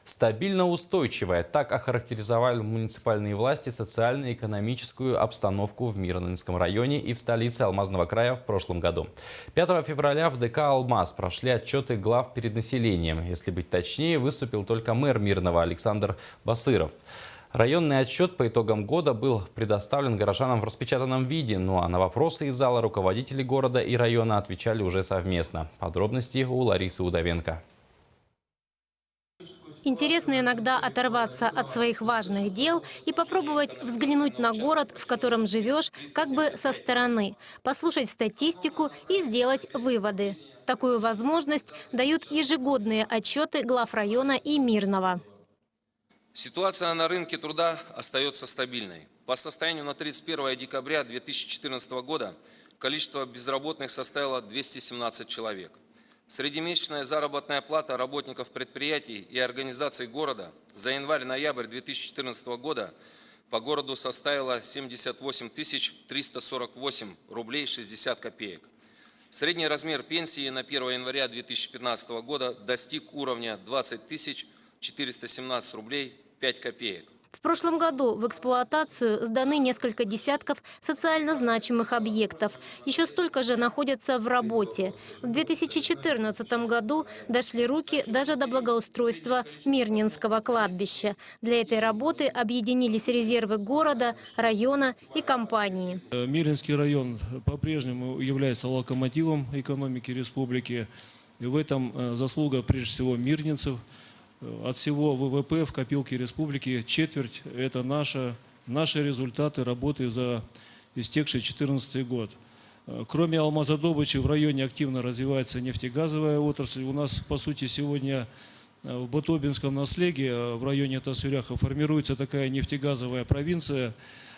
Стабильно устойчивая. Так охарактеризовали муниципальные власти социально-экономическую обстановку в Мирнинском районе и в столице Алмазного края в прошлом году. 5 февраля в ДК «Алмаз» прошли отчеты глав перед населением. Если быть точнее, выступил только мэр Мирного Александр Басыров. Районный отчет по итогам года был предоставлен горожанам в распечатанном виде, ну а на вопросы из зала руководители города и района отвечали уже совместно. Подробности у Ларисы Удовенко. Интересно иногда оторваться от своих важных дел и попробовать взглянуть на город, в котором живешь, как бы со стороны, послушать статистику и сделать выводы. Такую возможность дают ежегодные отчеты глав района и Мирного. Ситуация на рынке труда остается стабильной. По состоянию на 31 декабря 2014 года количество безработных составило 217 человек. Среднемесячная заработная плата работников предприятий и организаций города за январь-ноябрь 2014 года по городу составила 78 348 рублей 60 копеек. Средний размер пенсии на 1 января 2015 года достиг уровня 20 417 рублей 5 копеек. В прошлом году в эксплуатацию сданы несколько десятков социально значимых объектов. Еще столько же находятся в работе. В 2014 году дошли руки даже до благоустройства Мирнинского кладбища. Для этой работы объединились резервы города, района и компании. Мирнинский район по-прежнему является локомотивом экономики республики. И в этом заслуга прежде всего мирнинцев. От всего ВВП в копилке республики четверть – это наши результаты работы за истекший 2014 год. Кроме алмазодобычи в районе активно развивается нефтегазовая отрасль. У нас, по сути, сегодня в Батобинском наследии, в районе Тасыряха, формируется такая нефтегазовая провинция,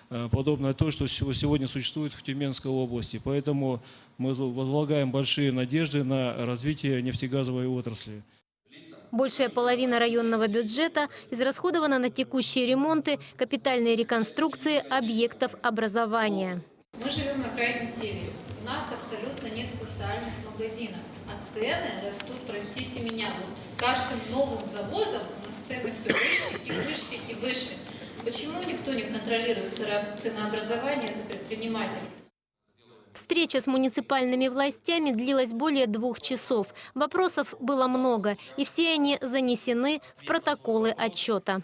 подобное то, что сегодня существует в Тюменской области. Поэтому мы возлагаем большие надежды на развитие нефтегазовой отрасли. Большая половина районного бюджета израсходована на текущие ремонты, капитальные реконструкции объектов образования. Мы живем на крайнем севере. У нас абсолютно нет социальных магазинов. А цены растут, простите меня, вот с каждым новым заводом у нас цены все выше и выше и выше. Почему никто не контролирует ценообразование за предпринимателей? Встреча с муниципальными властями длилась более 2 часов. Вопросов было много, и все они занесены в протоколы отчета.